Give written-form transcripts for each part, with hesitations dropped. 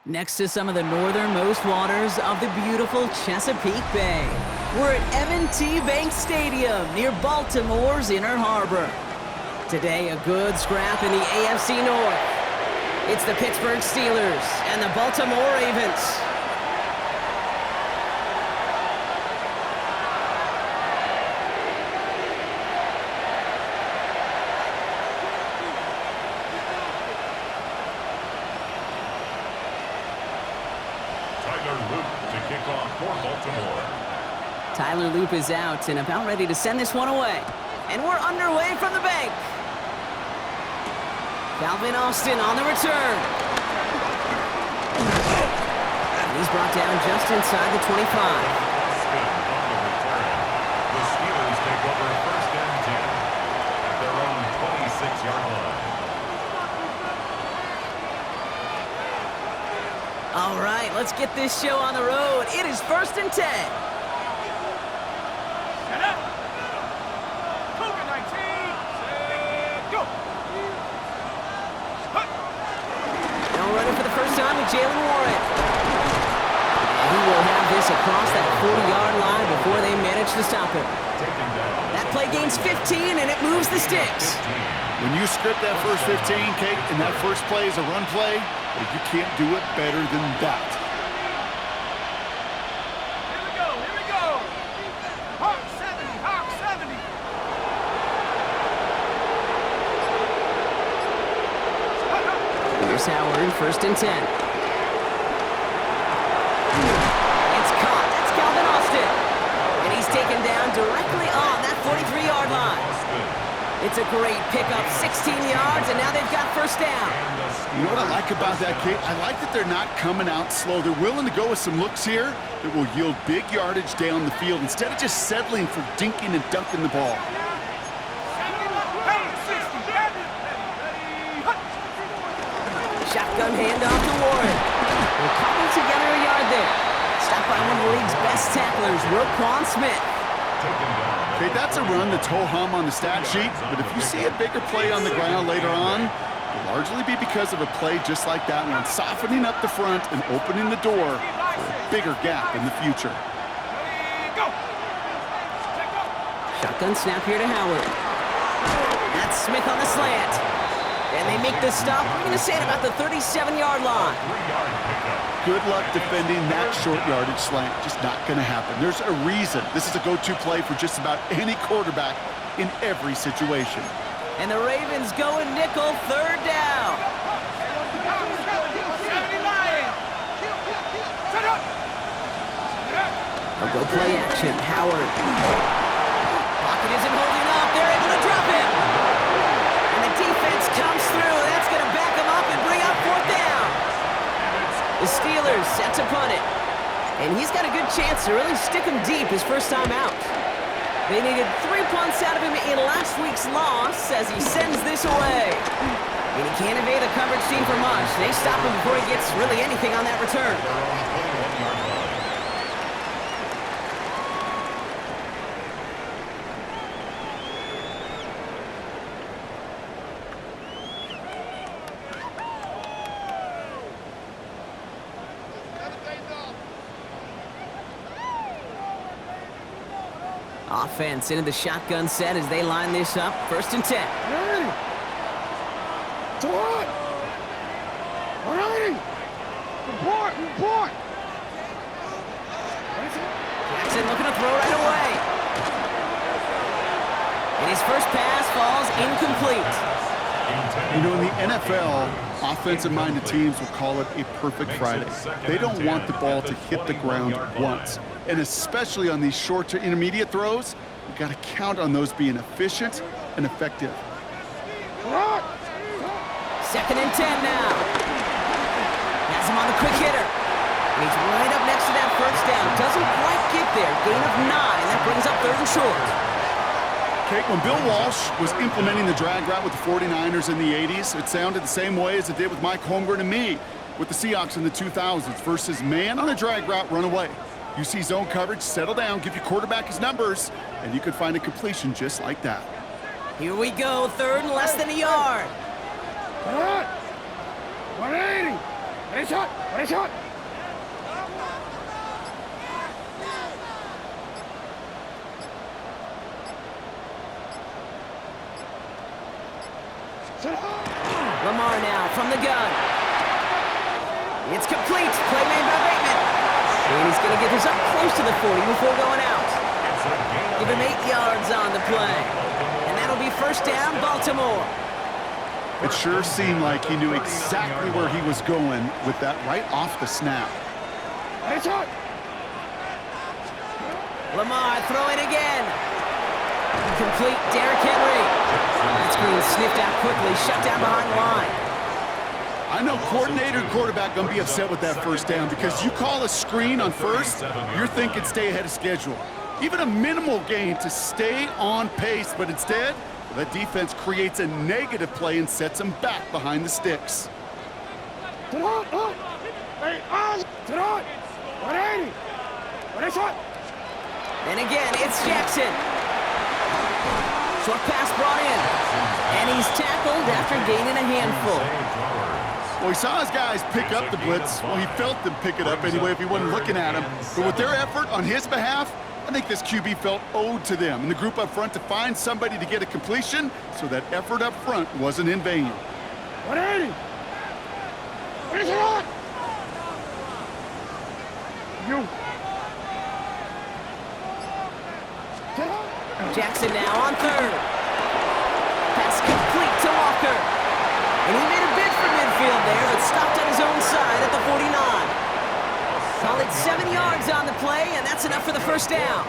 Next to some of the northernmost waters of the beautiful Chesapeake Bay, we're at M&T Bank Stadium near Baltimore's Inner Harbor. Today, a good scrap in the AFC North. It's the Pittsburgh Steelers and the Baltimore Ravens. Tyler Loop is out and about ready to send this one away. And we're underway from the bank. Calvin Austin on the return. And he's brought down just inside the 25. Austin on the return. The Steelers take over first and 10 at their own 26-yard line. All right, let's get this show on the road. It is first and 10. Jalen Warren. And he will have this across that 40-yard line before they manage to stop him. That play gains 15, and it moves the sticks. When you script that first 15, Kate, and that first play is a run play, you can't do it better than that. Here we go. Hawk 70. Here's Howard, first and 10. Taken down directly on that 43-yard line. It's a great pickup, 16 yards, and now they've got first down. You know what I like about that, Kate? I like that they're not coming out slow. They're willing to go with some looks here that will yield big yardage down the field instead of just settling for dinking and dunking the ball. Shotgun handoff to Warren. They're cobbled together a yard there. Stopped by one of the league's best tacklers, Roquan Smith. Okay, that's a run that's ho-hum on the stat sheet, but if you see a bigger play on the ground later on, it'll largely be because of a play just like that one, softening up the front and opening the door for a bigger gap in the future. Shotgun snap here to Howard. That's Smith on the slant. And they make the stop. We're going to say at about the 37-yard line. Good luck defending that short yardage slant. Just not going to happen. There's a reason this is a go-to play for just about any quarterback in every situation. And the Ravens go in nickel, third down. They'll go play action. Howard. Pocket isn't holding up. They're able to drop him. And the defense comes through. That's going to back him up and bring up fourth down. The Steelers set to punt it. And he's got a good chance to really stick him deep his first time out. They needed 3 punts out of him in last week's loss as he sends this away. And he can't evade the coverage team for much. They stop him before he gets really anything on that return. Offense into the shotgun set as they line this up. First and 10. Ready. To what? Ready. Report. Jackson looking to throw right away. And his first pass falls incomplete. You know, in the NFL, offensive-minded teams will call it a perfect Friday. They don't want the ball to hit the ground once. And especially on these short to intermediate throws, you've got to count on those being efficient and effective. Second and 10 now. Has him on the quick hitter. And he's right up next to that first down. Doesn't quite get there. Gain of 9. That brings up third and short. Kate, when Bill Walsh was implementing the drag route with the 49ers in the 80s, it sounded the same way as it did with Mike Holmgren and me with the Seahawks in the 2000s versus man on a drag route, run away. You see zone coverage, settle down, give your quarterback his numbers, and you could find a completion just like that. Here we go, third and less than a yard. What? 180. Ready, shot. Ready, shot. Lamar now from the gun. It's complete. Play made by Bateman. And he's going to get this up close to the 40 before going out. Give him 8 yards on the play. And that'll be first down, Baltimore. It sure seemed like he knew exactly where he was going with that right off the snap. Lamar throwing again. Complete, Derrick Henry. That screen sniffed out quickly, shut down behind the line. I know coordinator and quarterback going to be upset with that first down because you call a screen on first, you're thinking stay ahead of schedule. Even a minimal gain to stay on pace, but instead, that defense creates a negative play and sets them back behind the sticks. And again, it's Jackson. Short pass brought in. And he's tackled after gaining a handful. Well, he saw his guys pick up the blitz. Well, he felt them pick it up anyway if he wasn't looking at him. But with their effort on his behalf, I think this QB felt owed to them and the group up front to find somebody to get a completion so that effort up front wasn't in vain. 180. What is it on? You. Jackson now on third. Pass complete to Walker. And he made a bid for midfield there, but stopped on his own side at the 49. Solid 7 yards on the play, and that's enough for the first down.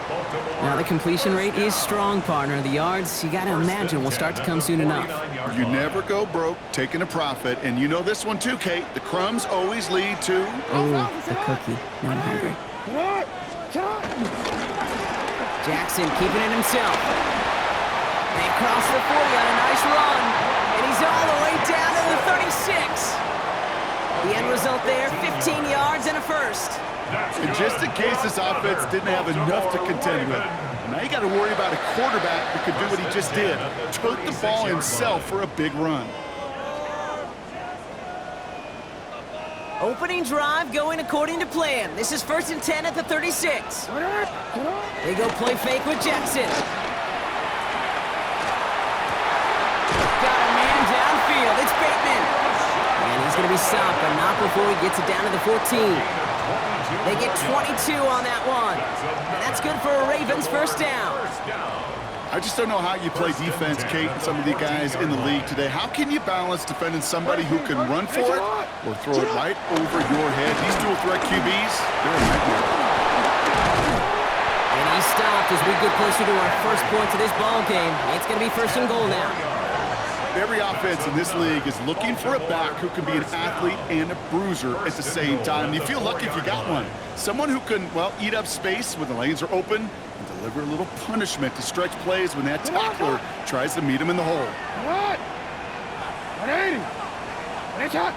Now, the completion rate is strong, partner. The yards, you got to imagine, will start to come soon enough. You never go broke taking a profit, and you know this one too, Kate. The crumbs always lead to... Oh, the cookie. Now I'm hungry. Jackson keeping it himself. They cross the 40 on a nice run, and he's all the way down to the 36. The end result there, 15 yards and a first. And just in case this offense didn't have enough to contend with, now you got to worry about a quarterback that could do what he just did. Took the ball himself for a big run. Opening drive going according to plan. This is 1st and 10 at the 36. They go play fake with Jackson. Got a man downfield. It's Bateman. And he's going to be stopped, but not before he gets it down to the 14. They get 22 on that one. And that's good for a Ravens first down. I just don't know how you play defense, Kate, and some of the guys in the league today. How can you balance defending somebody who can run for it or throw it right over your head? These dual threat QBs, they're a nightmare. And he stopped as we get closer to our first points of this ball game. It's going to be 1st and goal now. Every offense in this league is looking for a back who can be an athlete and a bruiser at the same time. You feel lucky if you got one. Someone who can, well, eat up space when the lanes are open and deliver a little punishment to stretch plays when that tackler tries to meet him in the hole. What? 180. Ready, shot.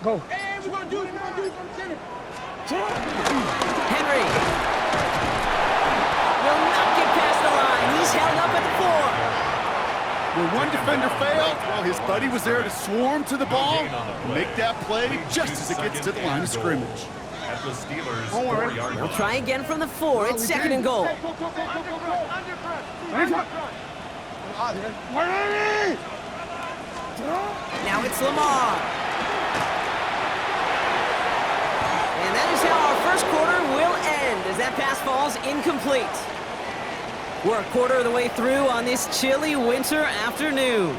Go. Hey, we're going to do it. We're going to do it from center. Henry. Will not get past the line. He's held up at the 4. Where one defender failed, well, his buddy was there to swarm to the ball and make that play just as it gets to the line of scrimmage. At the Steelers' 4-yard They'll line. try again from the 4. It's 2nd and goal. Now it's Lamar. And that is how our first quarter will end as that pass falls incomplete. We're a quarter of the way through on this chilly winter afternoon.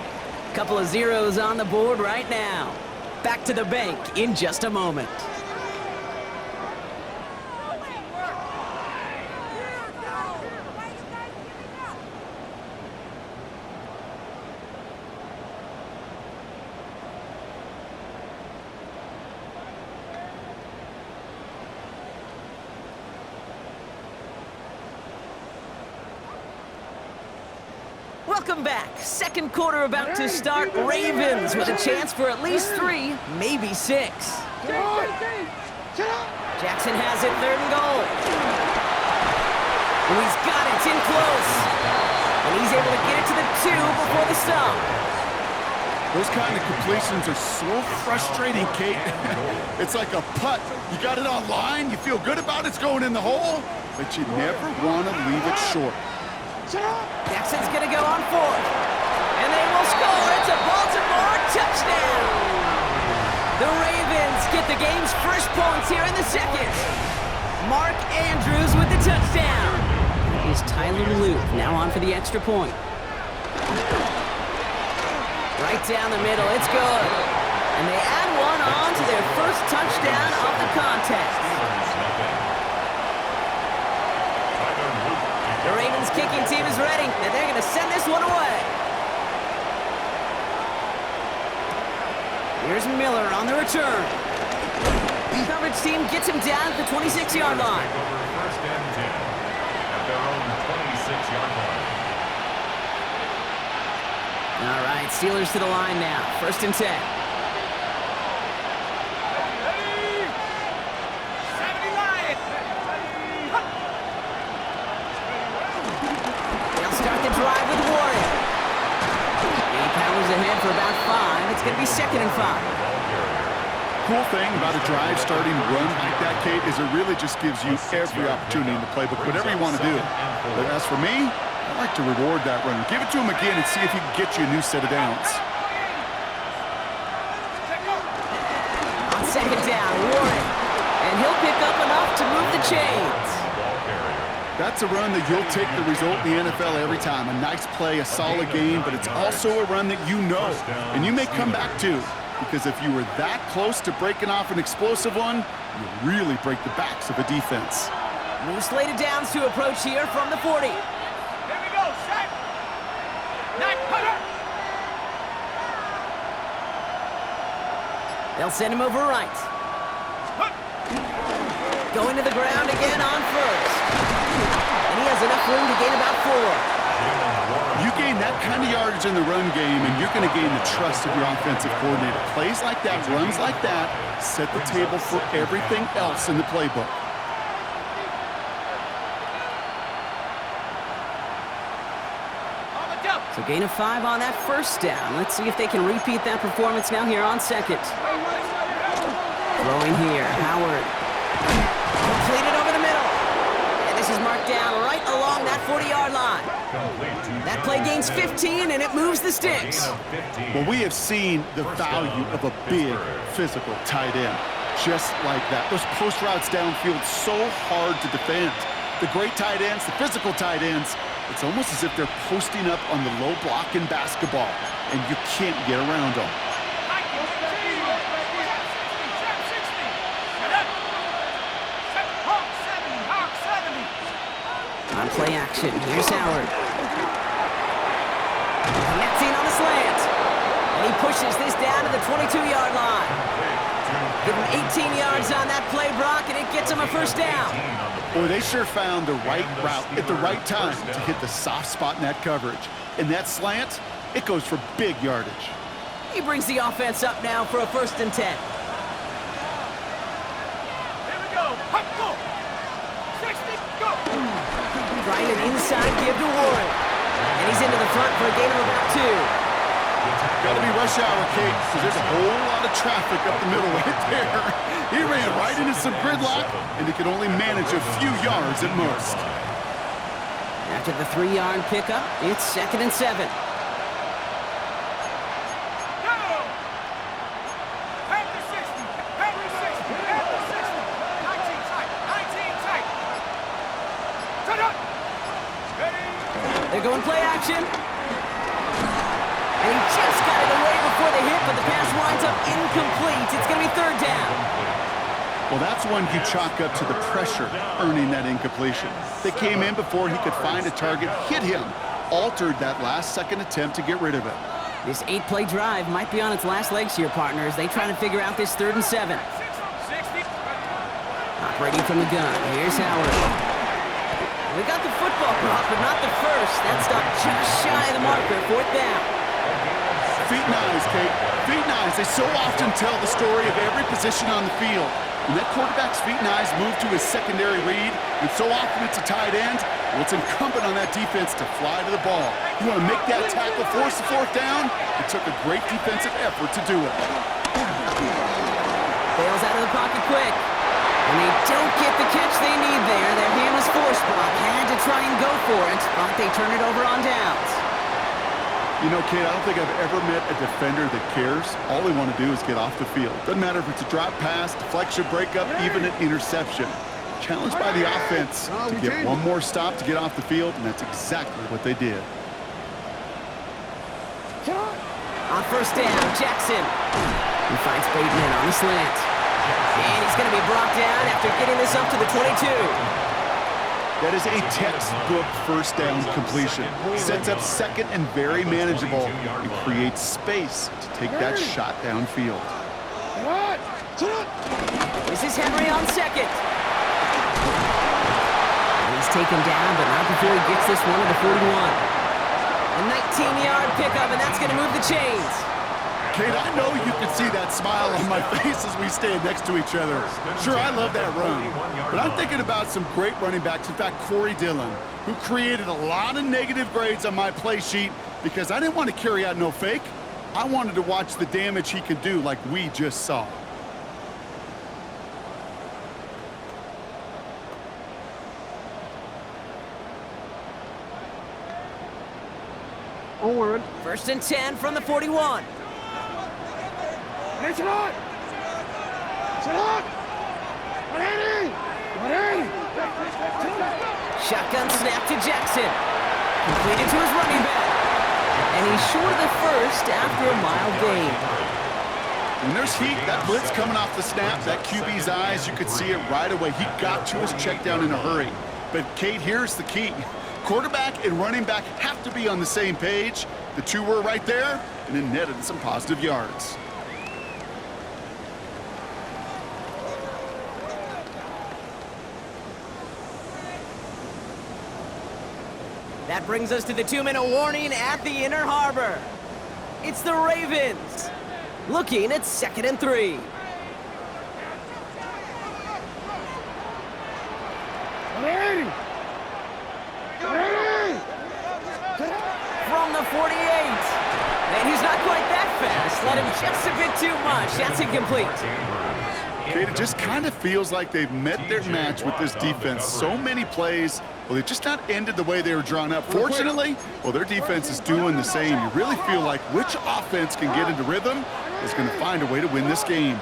Couple of zeros on the board right now. Back to the bank in just a moment. Welcome back. Second quarter about to start. Ravens with a chance for at least 3, maybe 6. Jackson has it, 3rd and goal. And he's got it, it's in close. And he's able to get it to the 2 before for the stop. Those kind of completions are so frustrating, Kate. It's like a putt. You got it on line, you feel good about it's going in the hole, but you never want to leave it short. Jackson's going to go on fourth. And they will score. It's a Baltimore touchdown. The Ravens get the game's first points here in the second. Mark Andrews with the touchdown. Is Tyler Luke now on for the extra point. Right down the middle, it's good. And they add one on to their first touchdown of the contest. The Ravens kicking team is ready, and they're going to send this one away. Here's Miller on the return. The coverage team gets him down at the 26-yard line. First and 10 at their own 26-yard line. All right, Steelers to the line now. First and 10. They'll start the drive with Warren. He powers ahead for about 5. It's going to be second and 5. Cool thing about a drive starting run like that, Kate, is it really just gives you every opportunity in the playbook, whatever you want to do. But as for me, I like to reward that runner. Give it to him again and see if he can get you a new set of downs. On second down, Warren. And he'll pick up enough to move the chains. That's a run that you'll take the result in the NFL every time. A nice play, a solid game, but it's also a run that you know. And you may come back to. Because if you were that close to breaking off an explosive one, you really break the backs of a defense. New slated downs to approach here from the 40. Here we go, set. Night putter. They'll send him over right. Going to the ground again on first. And he has enough room to gain about 4. You gain that kind of yardage in the run game, and you're going to gain the trust of your offensive coordinator. Plays like that, runs like that, set the table for everything else in the playbook. So gain of 5 on that first down. Let's see if they can repeat that performance now here on second. Throwing here, Howard. Completed over the middle. And this is marked down right along that 40-yard line. That play gains 15, and it moves the sticks. Well, we have seen the value of a big, physical tight end. Just like that. Those post routes downfield, so hard to defend. The great tight ends, the physical tight ends, it's almost as if they're posting up on the low block in basketball, and you can't get around them. On play action, here's Howard. Connecting on the slant. And he pushes this down to the 22-yard line. Give him 18 yards on that play, Brock, and it gets him a first down. Boy, they sure found the right route at the right time to hit the soft spot in that coverage. And that slant, it goes for big yardage. He brings the offense up now for a first and 10. Here we go. Hop, go. 60, go. Trying an inside give to Warren. And he's into the front for a gain of about 2. Got to be rush hour, Kate, because there's a whole lot of traffic up the middle right there. He ran right into some gridlock, and he could only manage a few yards at most. After the 3-yard pickup, it's second and 7. They're going play action. And he just got it away before the hit, but the pass winds up incomplete. It's going to be third down. Well, that's one you chalk up to the pressure earning that incompletion. They came in before he could find a target, hit him, altered that last-second attempt to get rid of it. This 8-play drive might be on its last legs here, partners. They try to figure out this third and 7. Operating from the gun, here's Howard. We got the football prop, but not the first. That stopped just shy of the marker, fourth down. Feet and eyes, Kate. Feet and eyes. They so often tell the story of every position on the field. When that quarterback's feet and eyes move to his secondary read, and so often it's a tight end, well, it's incumbent on that defense to fly to the ball. You want to make that tackle, force the fourth down? It took a great defensive effort to do it. Bails out of the pocket quick. And they don't get the catch they need there. Their hand was forced. Brock had to try and go for it, but they turn it over on downs. You know, Kate, I don't think I've ever met a defender that cares. All they want to do is get off the field. Doesn't matter if it's a drop pass, deflection, breakup, even an interception. Challenged by the offense to get one more stop to get off the field, and that's exactly what they did. On first down, Jackson. He finds Bateman on the slant. And he's going to be brought down after getting this up to the 22. That is a textbook first down completion. Sets up second and very manageable and creates space to take that shot downfield. This is Henry on second. And he's taken down, but not before he gets this one to the 41. A 19-yard pickup, and that's going to move the chains. Kate, I know you can see that smile on my face as we stand next to each other. Sure, I love that run, but I'm thinking about some great running backs. In fact, Corey Dillon, who created a lot of negative grades on my play sheet because I didn't want to carry out no fake. I wanted to watch the damage he could do like we just saw. Onward. First and 10 from the 41. It's not. It's not. 180. 180. Shotgun snap to Jackson. Completed to his running back. And he's short of the first after a mild gain. When there's heat, that blitz coming off the snap, that QB's eyes, you could see it right away. He got to his check down in a hurry. But, Kate, here's the key. Quarterback and running back have to be on the same page. The two were right there, and it netted some positive yards. That brings us to the 2-minute warning at the Inner Harbor. It's the Ravens, looking at 2nd and 3. From the 48. And he's not quite that fast. Let him just a bit too much. That's incomplete. Kate, it just kind of feels like they've met their match with this defense. So many plays, well, they've just not ended the way they were drawn up. Fortunately, well, their defense is doing the same. You really feel like which offense can get into rhythm is going to find a way to win this game.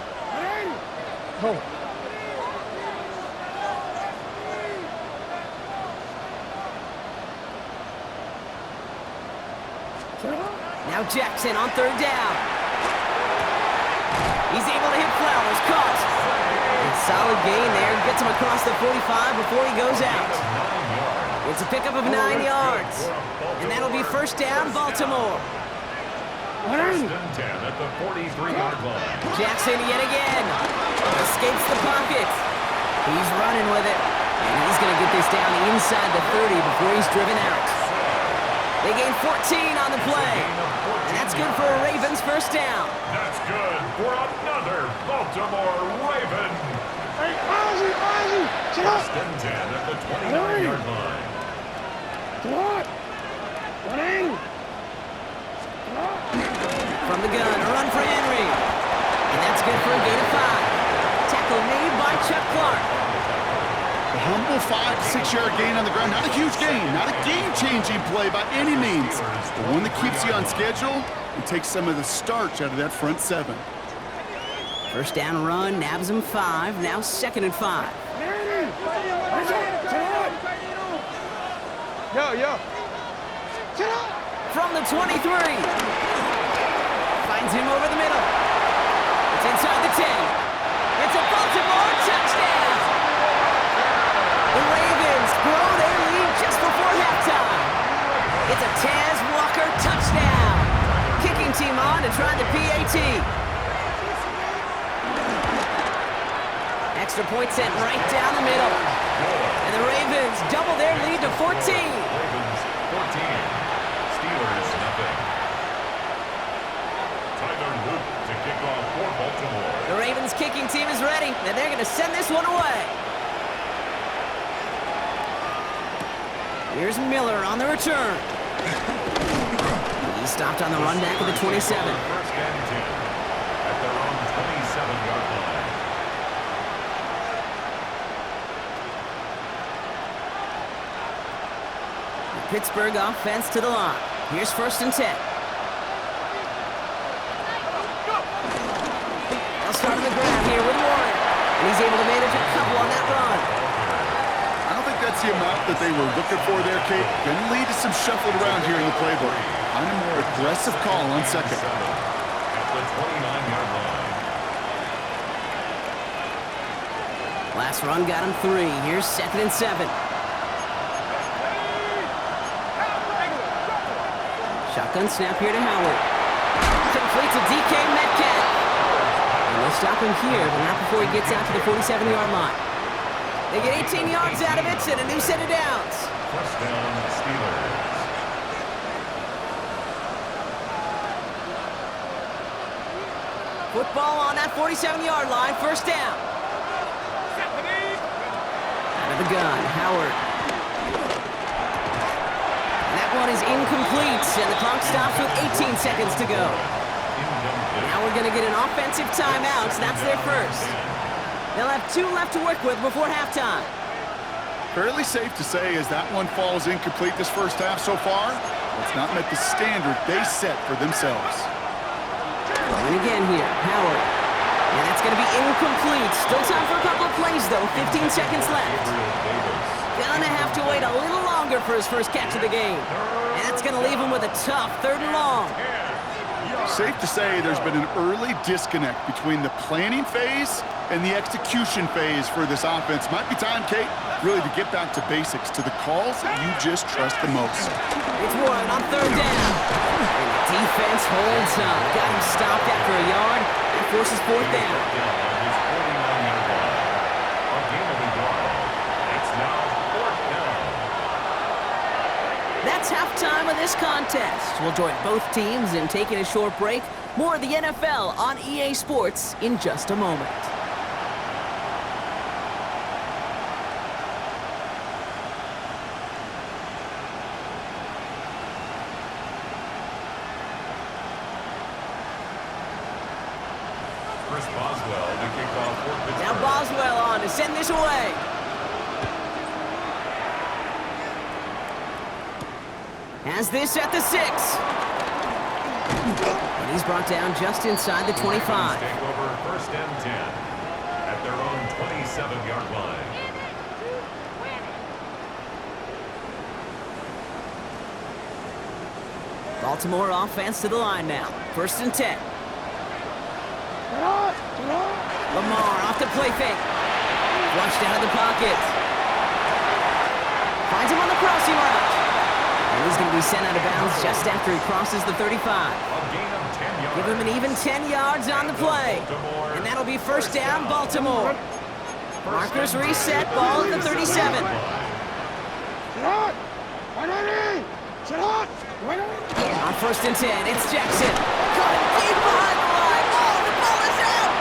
Now Jackson on 3rd down. He's able to hit Flowers, caught. And solid gain there, gets him across the 45 before he goes out. It's a pickup of 9 yards. And that'll be first down, Baltimore. First and 10 at the 43-yard line. Jackson yet again. Escapes the pocket. He's running with it. And he's going to get this down inside the 30 before he's driven out. They gain 14 on the play. And that's good for a Ravens first down. That's good for another Baltimore Raven. Hey, Ozzy, Ozzy. First and 10 at the 29-yard line. What? 180. From the gun, a run for Henry. And that's good for a gain of 5. Tackle made by Chuck Clark. A humble 5 to 6 yard gain on the ground. Not a huge gain, not a game-changing play by any means. The one that keeps you on schedule and takes some of the starch out of that front 7. First down run, nabs him 5. Now 2nd and 5. Yo. From the 23. Finds him over the middle. It's inside the 10. It's a Baltimore touchdown. The Ravens grow their lead just before halftime. It's a Taz Walker touchdown. Kicking team on to try the PAT. Extra point sent right down the middle. And the Ravens double their lead to 14. Ravens 14. Steelers 0. 0 kicking team is ready, and they're going to send this one away. Here's Miller on the return. He stopped on the run back at the 27. First and 10 at their own 27-yard line. The Pittsburgh offense to the line. Here's first and 10. They'll start on the ground here with Warren. And he's able to manage a couple on that run. I don't think that's the amount that they were looking for there, Kate. Going to lead to some shuffled around here in the playbook. On a more aggressive call on second. At the 29-yard line. Last run got him 3. Here's second and 7. Shotgun snap here to Howard. Complete to DK Metcalf. And they'll stop him here, but not before he gets out to the 47-yard line. They get 18 yards out of it and a new set of downs. First down, Steelers. Football on that 47-yard line, first down. Out of the gun, Howard. And that one is incomplete, and the clock stops with 18 seconds to go. Now we're going to get an offensive timeout, so that's their first. They'll have 2 left to work with before halftime. Fairly safe to say as that one falls incomplete this first half so far, it's not met the standard they set for themselves. And again here, Howard. And that's going to be incomplete. Still time for a couple of plays, though. 15 seconds left. Gonna have to wait a little longer for his first catch of the game. And that's going to leave him with a tough 3rd and long. Safe to say there's been an early disconnect between the planning phase and the execution phase for this offense. Might be time, Kate, really to get back to basics, to the calls that you just trust the most. It's Warren on 3rd down. And the defense holds up. Got him stopped after a yard. That forces 4th down. His 49-yard line. A gain of a yard. It's now 4th down. That's halftime of this contest. We'll join both teams in taking a short break. More of the NFL on EA Sports in just a moment. Boswell to kick off for Pittsburgh. Now Boswell on to send this away. Has this at the 6. And he's brought down just inside the 25. Take over first and 10 at their own 27-yard line. Baltimore offense to the line now. First and 10. Lamar off the play fake. Flushed out of the pocket. Finds him on the crossing route. And he's going to be sent out of bounds just after he crosses the 35. A gain of 10 yards. Give him an even 10 yards on the play. And that'll be first down, Baltimore. Markers reset, ball at the 37. On first and 10, it's Jackson. Caught it deep behind the line. Oh, the ball is out!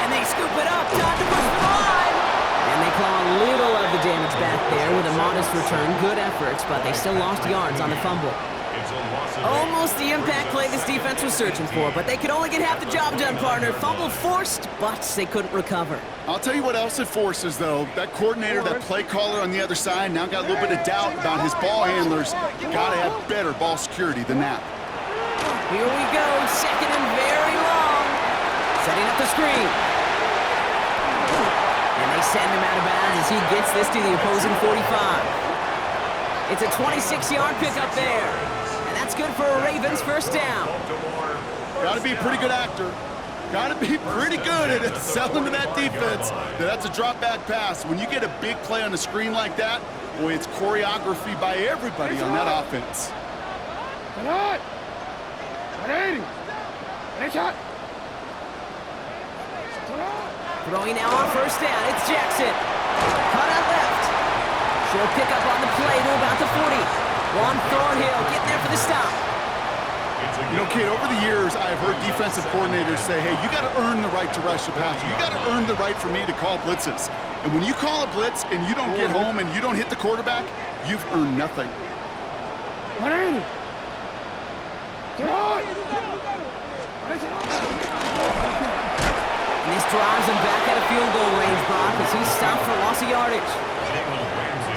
And they scoop it up. Time to push the line. And they claw a little of the damage back there with a modest return. Good efforts, but they still lost yards on the fumble. Almost the impact play this defense was searching for, but they could only get half the job done, partner. Fumble forced, but they couldn't recover. I'll tell you what else it forces, though. That coordinator, that play caller on the other side, now got a little bit of doubt about his ball handlers. Got to have better ball security than that. Here we go, second and very long. Setting up the screen. And they send him out of bounds as he gets this to the opposing 45. It's a 26-yard pickup there. And that's good for a Ravens first down. Got to be a pretty good actor. Got to be pretty good at selling to that defense. That's a drop-back pass. When you get a big play on the screen like that, boy, it's choreography by everybody on that offense. Throwing now on first down, it's Jackson. Cut out left. Short pickup on the play to about the 40. Juan Thornhill getting there for the stop. You know, Kate, over the years, I've heard defensive coordinators say, hey, you got to earn the right to rush the passer. You got to earn the right for me to call blitzes. And when you call a blitz and you don't get home and you don't hit the quarterback, you've earned nothing. And this drives him back out of field goal range, Brock, as he's stopped for loss of yardage.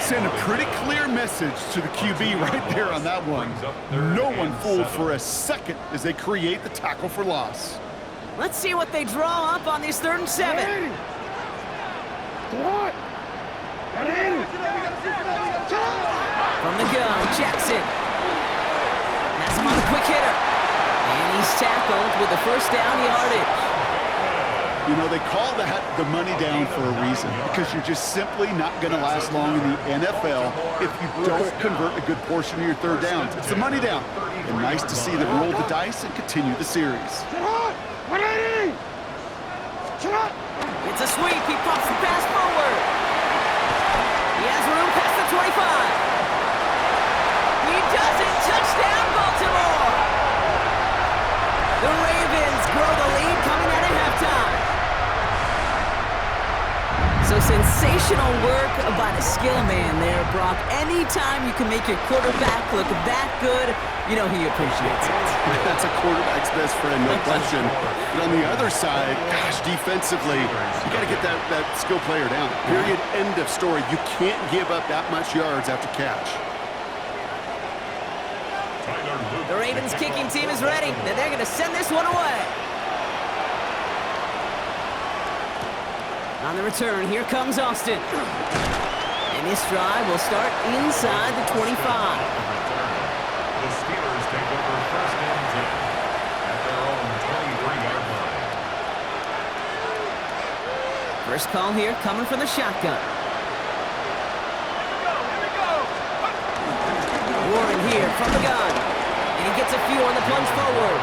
Send a pretty clear message to the QB right there on that one. No one fooled for a second as they create the tackle for loss. Let's see what they draw up on this 3rd and 7. From the gun, Jackson. That's him on the quick hitter. And he's tackled with the first down yardage. You know, they call that the money down for a reason, because you're just simply not going to last long in the NFL if you don't convert a good portion of your 3rd downs. It's the money down. And nice to see them roll the dice and continue the series. It's a sweep. He pops the pass forward. He has room past the 25. He doesn't. Touchdown, Baltimore. The Ravens grow the lead coming out of halftime. So sensational work by the skill man there, Brock. Anytime you can make your quarterback look that good, you know he appreciates it. That's a quarterback's best friend, no question. But on the other side, gosh, defensively, you got to get that skill player down. Period, end of story. You can't give up that much yards after catch. The Ravens kicking team is ready, and they're going to send this one away. On the return, here comes Austin. And this drive will start inside the 25. The Steelers take over 1st and 10 at their own 23-yard line. First call here coming from the shotgun. Warren here from the gun. And he gets a few on the plunge forward.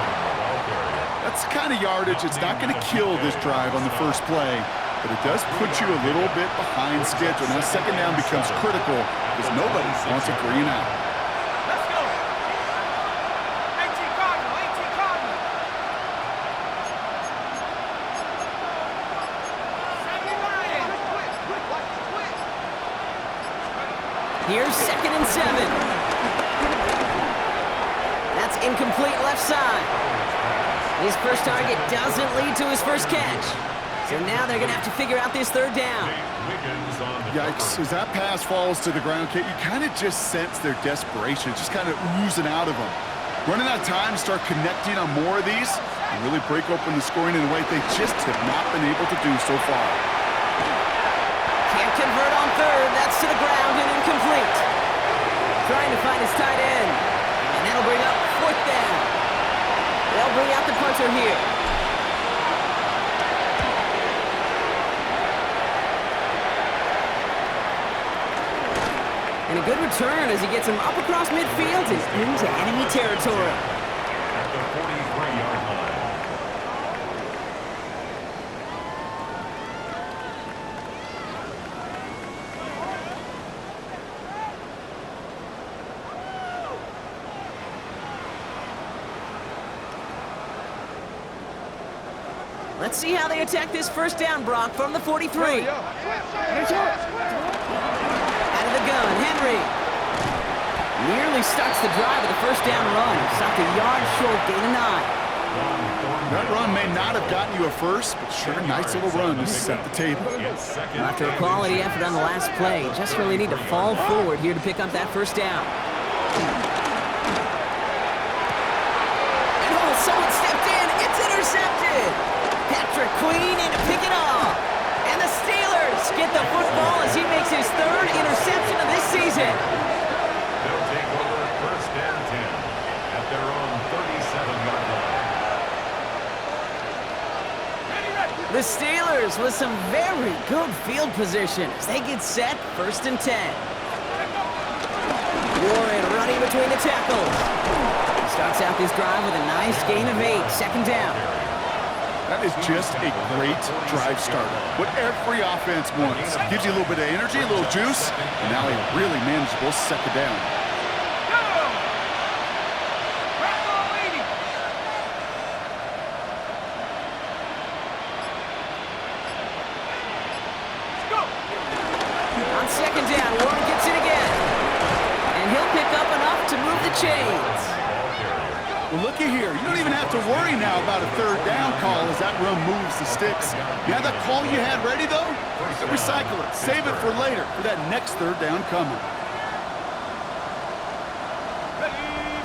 That's the kind of yardage it's not going to kill this drive on the first play, but it does put you a little bit behind schedule. Now 2nd down becomes critical because nobody wants a 3 and out. Let's go. 18 Cardinal, 18 Cardinal. 79. Here's 2nd and 7. That's incomplete left side. His first target doesn't lead to his first catch. So now they're going to have to figure out this 3rd down. Yikes, as that pass falls to the ground, Kate, you kind of just sense their desperation. It's just kind of oozing out of them. Running out of time to start connecting on more of these and really break open the scoring in a way they just have not been able to do so far. Can't convert on 3rd. That's to the ground and incomplete. Trying to find his tight end. And that'll bring up 4th down. They'll bring out the punter here. And a good return as he gets him up across midfield and into enemy territory. At the 43-yard line. Let's see how they attack this 1st down, Brock, from the 43. Out of the gun, Henry. Nearly starts the drive with a 1st down run. Stopped a yard short, gain of 9. That run may not have gotten you a first, but sure, nice little run to set the table. After a quality effort on the last play, just really need to fall forward here to pick up that 1st down. And oh, someone stepped in. It's intercepted. Patrick Queen in to pick it off. And the Steelers get the football as he makes his 3rd interception of this season. They'll take over 1st and 10 at their own 37-yard line. The Steelers with some very good field position as they get set 1st and 10. Warren running between the tackles. Starts out this drive with a nice gain of 8, 2nd down. That is just a great drive starter. What every offense wants. Gives you a little bit of energy, a little juice, and now a really manageable 2nd down. going down. Warren gets it again. And he'll pick up enough to move the chains. Well, looky here. You don't even have to worry now about a third down call as that run moves the sticks. You have that call you had ready, though? Recycle it. Save it for later, for that next third down coming.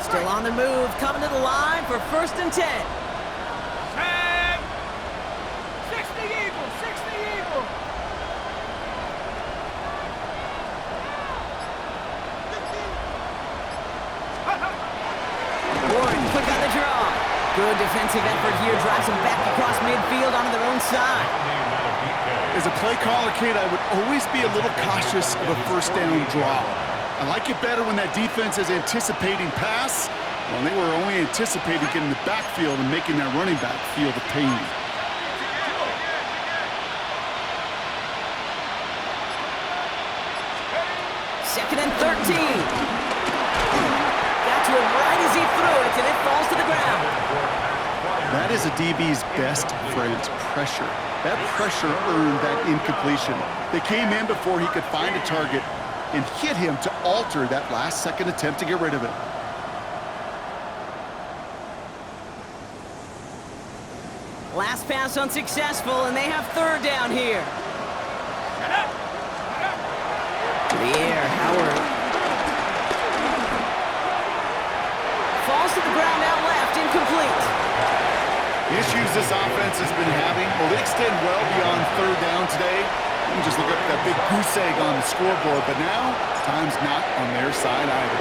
Still on the move, coming to the line for 1st and 10. Tag! 60 Eagles, 60 Eagles. Warren quick on the draw. Good defensive effort here, drives them back across midfield onto their own side. As a play caller, Kate, I would always be a little cautious of a first down draw. I like it better when that defense is anticipating pass. Well, they were only anticipating getting the backfield and making that running back feel the pain. Second and 13. Got to him right as he threw it, and it falls to the ground. That is a DB's best friend, pressure. That pressure earned that incompletion. They came in before he could find a target and hit him to alter that last-second attempt to get rid of it. Last pass unsuccessful, and they have 3rd down here. To the air, Howard. Falls to the ground out left, incomplete. The issues this offense has been having, well, they extend well beyond 3rd down today. You can just look up that big goose egg on the scoreboard, but now, time's not on their side either.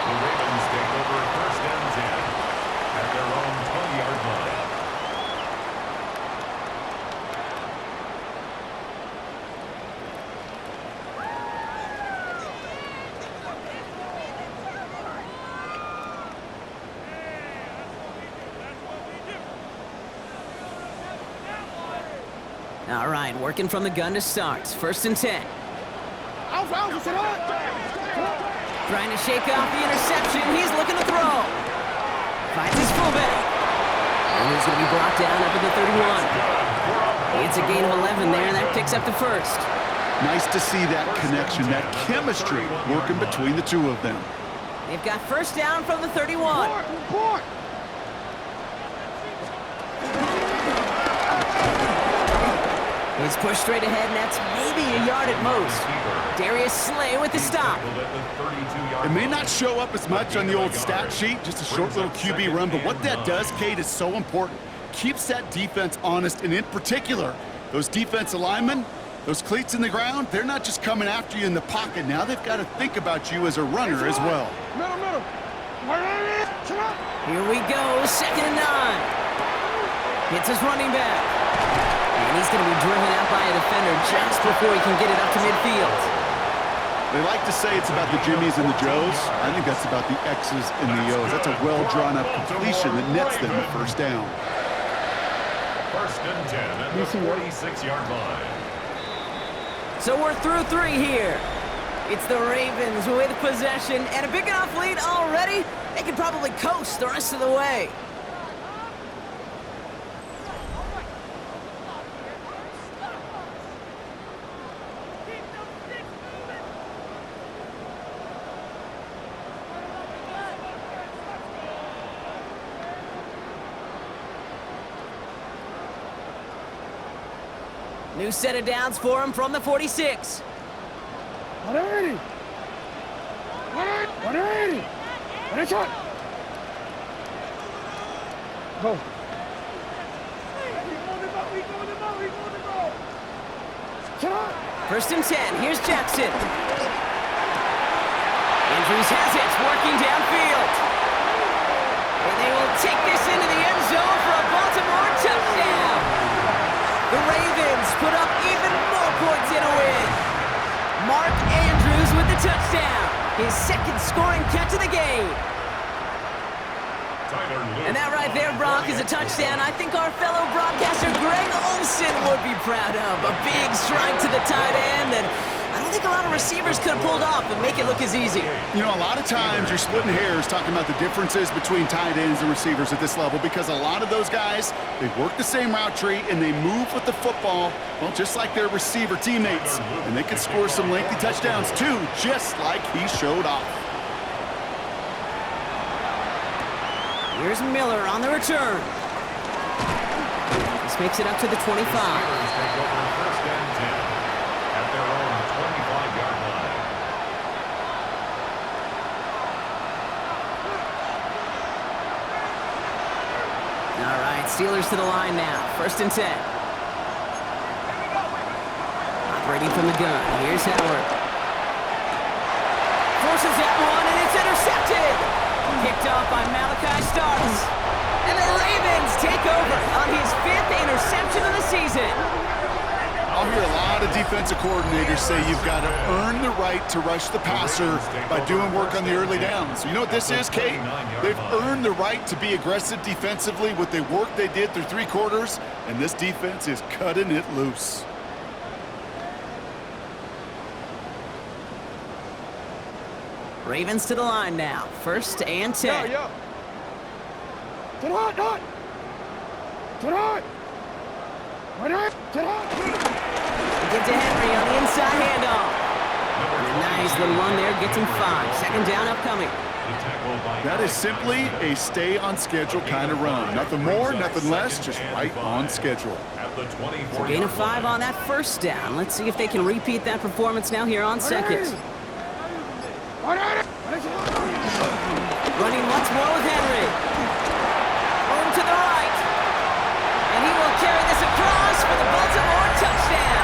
The Ravens take over 1st and 10 at their own 20-yard line. All right, working from the gun to start. 1st and 10. Trying to shake off the interception. He's looking to throw. Finds his fullback. And he's going to be brought down up at the 31. It's a gain of 11 there, and that picks up the 1st. Nice to see that connection, that chemistry working between the two of them. They've got 1st down from the 31. He's pushed straight ahead, and that's maybe a yard at most. Darius Slay with the stop. It may not show up as much on the old stat sheet, just a short little QB run, but what that does, Kate, is so important. Keeps that defense honest, and in particular, those defensive linemen, those cleats in the ground, they're not just coming after you in the pocket. Now they've got to think about you as a runner as well. Here we go, 2nd and 9. Hits his running back. And he's going to be driven out by a defender just before he can get it up to midfield. They like to say it's about the Jimmies and the Joes. I think that's about the X's and the O's. That's a well-drawn-up completion that nets them a 1st down. 1st and 10 at the 46-yard line. So we're through 3 here. It's the Ravens with possession and a big enough lead already. They can probably coast the rest of the way. New set of downs for him from the 46. 180. 180. And it's on. Go. 1st and 10. Here's Jackson. Andrews has it, working downfield. And they will take this into the end zone for a Baltimore touchdown. The Ravens put up even more points in a win. Mark Andrews with the touchdown. His 2nd scoring catch of the game. And that right there, Brock, is a touchdown I think our fellow broadcaster Greg Olson would be proud of. A big strike to the tight end, and I don't don't think a lot of receivers could have pulled off and make it look as easy. You know, a lot of times you're splitting hairs talking about the differences between tight ends and receivers at this level because a lot of those guys, they work the same route tree and they move with the football, well, just like their receiver teammates. And they can score some lengthy touchdowns too, just like he showed off. Here's Miller on the return. This makes it up to the 25. Steelers take over first and 10 at their own 25-yard line. All right, Steelers to the line now. First and 10. Operating from the gun. Here's Howard. Forces that one, and it's intercepted. Picked off by Malachi Starks. And the Ravens take over on his 5th interception of the season. I'll hear a lot of defensive coordinators say you've got to earn the right to rush the passer by doing work on the early downs. You know what this is, Kate? They've earned the right to be aggressive defensively with the work they did through 3 quarters, and this defense is cutting it loose. Ravens to the line now. First and 10. Get on! Give to Henry on the inside handoff. And a nice little run there gets him 5. Second down upcoming. That is simply a stay-on-schedule kind of run. Nothing more, nothing less, just right on schedule. So gain of 5 on that first down. Let's see if they can repeat that performance now here on second. Running once more with Henry. Room to the right. And he will carry this across for the Baltimore touchdown.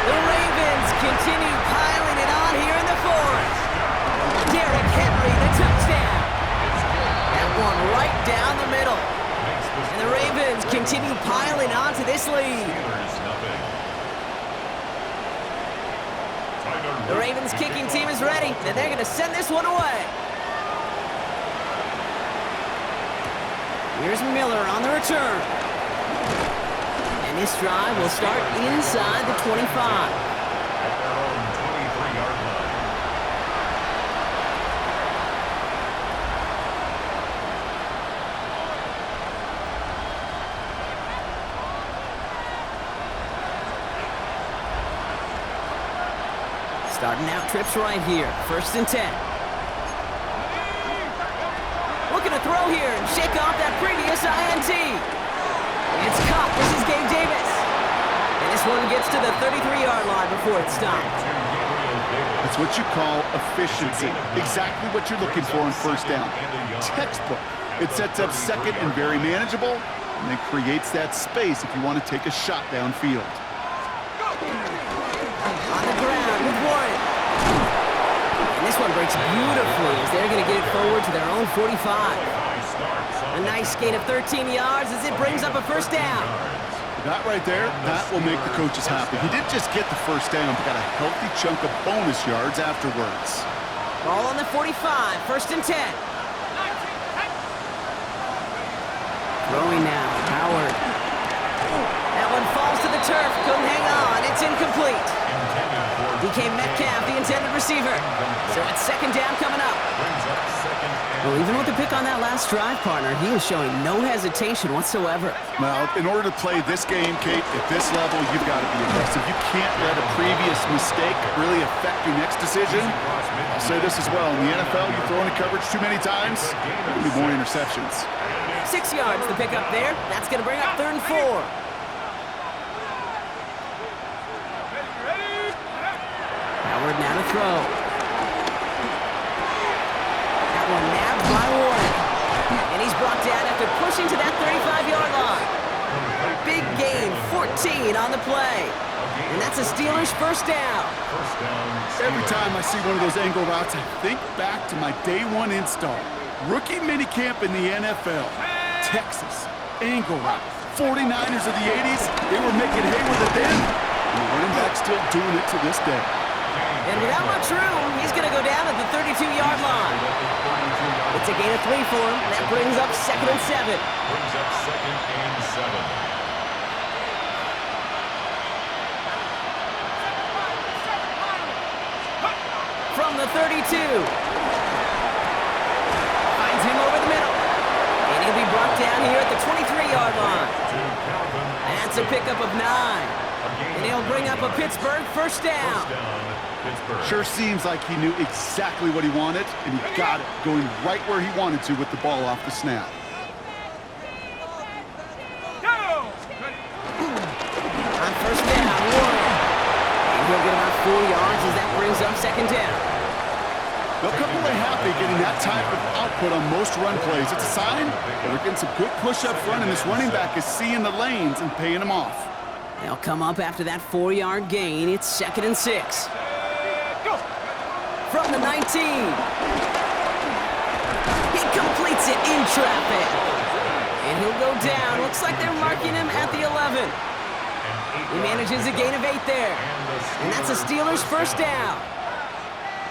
The Ravens continue piling it on here in the fourth. Derrick Henry, the touchdown. That one right down the middle. And the Ravens continue piling on to this lead. The Ravens kicking team is ready, and they're going to send this one away. Here's Miller on the return. And this drive will start inside the 25. At their own 23-yard line. Starting out trips right here. First and 10. Looking to throw here and shake off that previous INT. It's caught. This is Gabe Davis. And this one gets to the 33-yard line before it's stopped. That's what you call efficiency. Exactly what you're looking for on first down. Textbook. It sets up second and very manageable, and then creates that space if you want to take a shot downfield. On the ground with Warren. And this one breaks beautifully as they're going to get it forward to their own 45. A nice gain of 13 yards as it brings up a first down. That right there, that will make the coaches happy. He didn't just get the first down, but got a healthy chunk of bonus yards afterwards. Ball on the 45, first and 10. Throwing now, Howard. That one falls to the turf, couldn't hang on, it's incomplete. DK Metcalf, the intended receiver. So it's second down coming up. Well, even with the pick on that last drive, partner, he is showing no hesitation whatsoever. Now, in order to play this game, Kate, at this level, you've got to be aggressive. You can't let a previous mistake really affect your next decision. I'll say this as well. In the NFL, you throw into coverage too many times, there'll be more interceptions. 6 yards the pick up there. That's going to bring up 3rd and 4. Howard now to throw. That one nabbed by Warren. And he's brought down after pushing to that 35-yard line. Big gain, 14 on the play. And that's a Steelers first down. Every time I see one of those angle routes, I think back to my day one install. Rookie minicamp in the NFL. Texas, angle route. 49ers of the 80s, they were making hay with it then. And the running back's still doing it to this day. And without much room, he's going to go down at the 32-yard line. It's a gain of 3 for him. That brings up 2nd and 7. Brings up 2nd and 7. from the 32. Finds him over the middle. And he'll be brought down here at the 23-yard line. That's a pickup of 9. And he'll bring up a Pittsburgh first down. Sure seems like he knew exactly what he wanted, and he got it, going right where he wanted to with the ball off the snap. On first down, Warren. And he'll get about 4 yards as that brings up second down. They'll come away happy getting that type of output on most run plays. It's a sign that they're getting some good push up front, and this running back is seeing the lanes and paying them off. They'll come up after that 4-yard gain. It's 2nd and 6. From the 19. He completes it in traffic. And he'll go down. Looks like they're marking him at the 11. He manages a gain of 8 there. And that's a Steelers first down.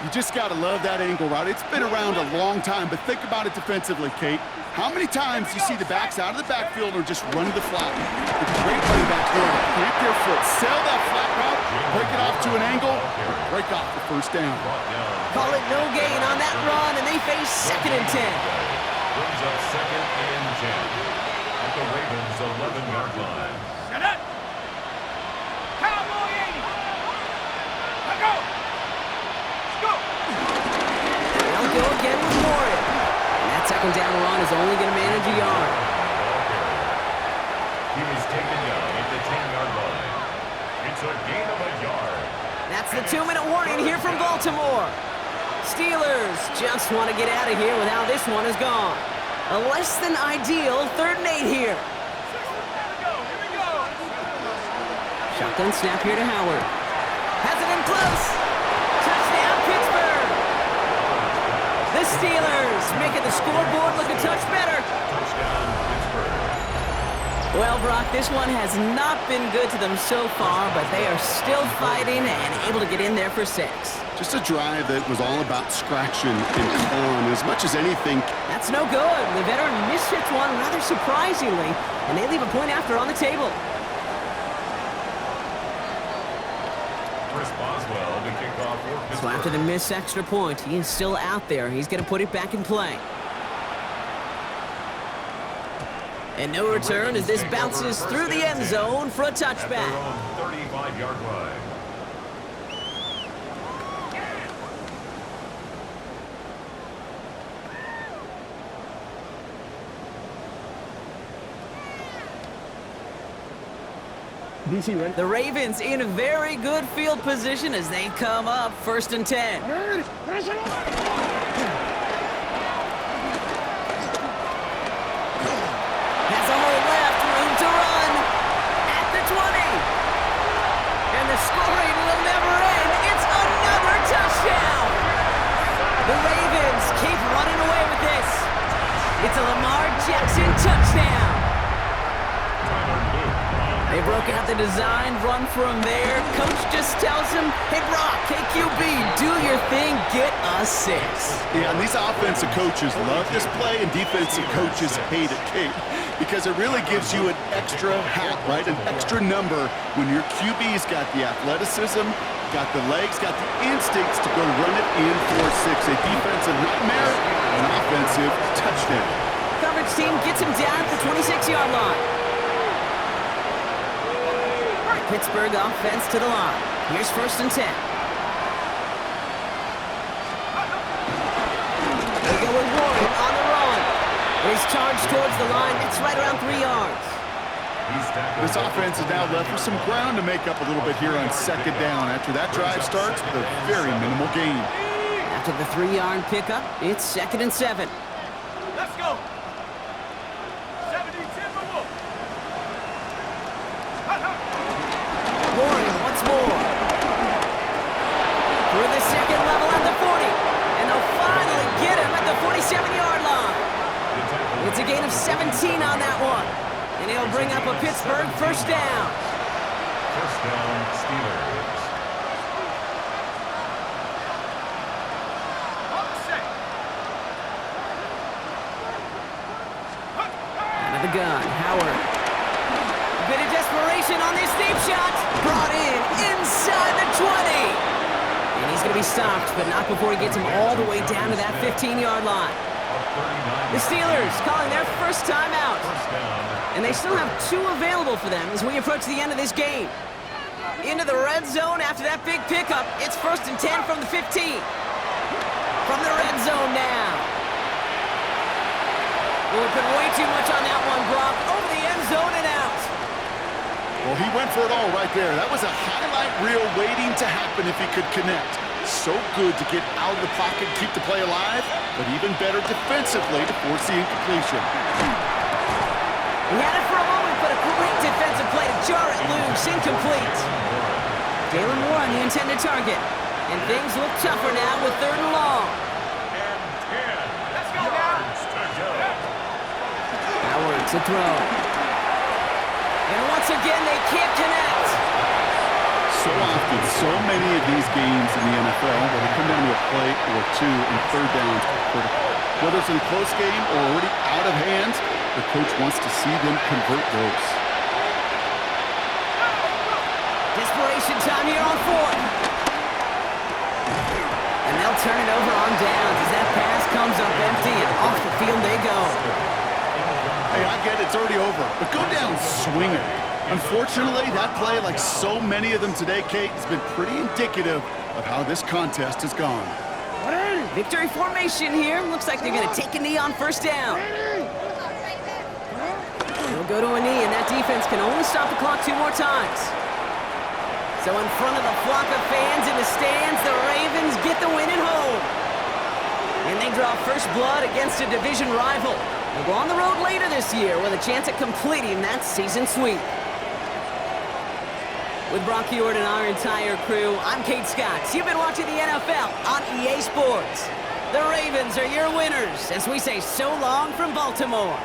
You just got to love that angle route. It's been around a long time, but think about it defensively, Kate. How many times you see the backs out of the backfield or just run to the flat? The great running backs know to plant their foot, sell that flat route, break it off to an angle, break off the first down. Call it no gain on that run, and they face 2nd and 10. Brings up 2nd and 10 at the Ravens' 11-yard line. Shut up! Cowboy 80! Let go! Let's go! They'll go again with Warren. And that second down run is only going to manage a yard. He was taken down at the 10-yard line. It's a gain of a yard. That's the 2-minute warning here from Baltimore. Steelers just want to get out of here with how this one is gone. A less than ideal 3rd and 8 here. Here we go! Shotgun snap here to Howard. Has it in close. Touchdown, Pittsburgh. The Steelers making the scoreboard look a touch better. Touchdown, Pittsburgh. Well, Brock, this one has not been good to them so far, but they are still fighting and able to get in there for 6. Just a drive that was all about scratching and clawing as much as anything. That's no good. The veteran mishits one rather surprisingly, and they leave a point after on the table. Chris Boswell to kick off for Pittsburgh. So after the missed extra point, he is still out there. He's going to put it back in play. And no return as this bounces through the end zone for a touchback. At their own 35-yard line. The Ravens in very good field position as they come up 1st and 10. Has a hole left, room to run at the 20. And the scoring will never end. It's another touchdown. The Ravens keep running away with this. It's a Lamar Jackson touchdown. They broke out the design run from there. Coach just tells him, hey, Brock, hey, QB, do your thing, get us 6. Yeah, and these offensive coaches love this play, and defensive coaches hate it, Kate, because it really gives you an extra hat, right? An extra number when your QB's got the athleticism, got the legs, got the instincts to go run it in for 6. A defensive nightmare, an offensive touchdown. Coverage team gets him down at the 26-yard line. Pittsburgh offense to the line. Here's 1st and 10. They go with Warren on the run. He's charged towards the line. It's right around 3 yards. This offense is now left with some ground to make up a little bit here on 2nd down after that drive starts with a very minimal gain. After the 3-yard pickup, it's 2nd and 7. Let's go! 70 Timber Wolf! Warren once more. Through the second level at the 40. And they'll finally get him at the 47-yard line. It's a gain of 17 on that one. And he'll bring up a Pittsburgh first down. First down, Steelers. Out of the gun, Howard. Bit of desperation on this deep shot. Brought in inside the 20. And He's going to be stopped, but not before he gets him all the way down to that 15-yard line. The Steelers calling their first timeout. And they still have 2 available for them as we approach the end of this game. Into the red zone after that big pickup. It's 1st and 10 from the 15. From the red zone now. Well, we put way too much on that one, Brock. Over the end zone and out. Well, he went for it all right there. That was a highlight reel waiting to happen if he could connect. So good to get out of the pocket and keep the play alive, but even better defensively to force the incompletion. He had it for a moment, but a great defensive play to jar it loose. Incomplete. Jalen Moore on the intended target. And things look tougher now with 3rd and long. Let's go now. Howard to throw. And once again, they can't connect. So often, so many of these games in the NFL, where they come down to a play or 2 and 3rd downs are critical. Whether it's in a close game or already out of hand, the coach wants to see them convert those. Desperation time here on 4th. And they'll turn it over on downs as that pass comes up empty and off the field they go. Hey, I get it's already over, but go down swinging. Unfortunately, that play, like so many of them today, Kate, has been pretty indicative of how this contest has gone. Victory formation here. Looks like they're going to take a knee on 1st down. They'll go to a knee, and that defense can only stop the clock 2 more times. So in front of the flock of fans in the stands, the Ravens get the win at home. And they draw first blood against a division rival. They'll go on the road later this year with a chance at completing that season sweep. With Brock Ewart and our entire crew, I'm Kate Scott. You've been watching the NFL on EA Sports. The Ravens are your winners as we say so long from Baltimore.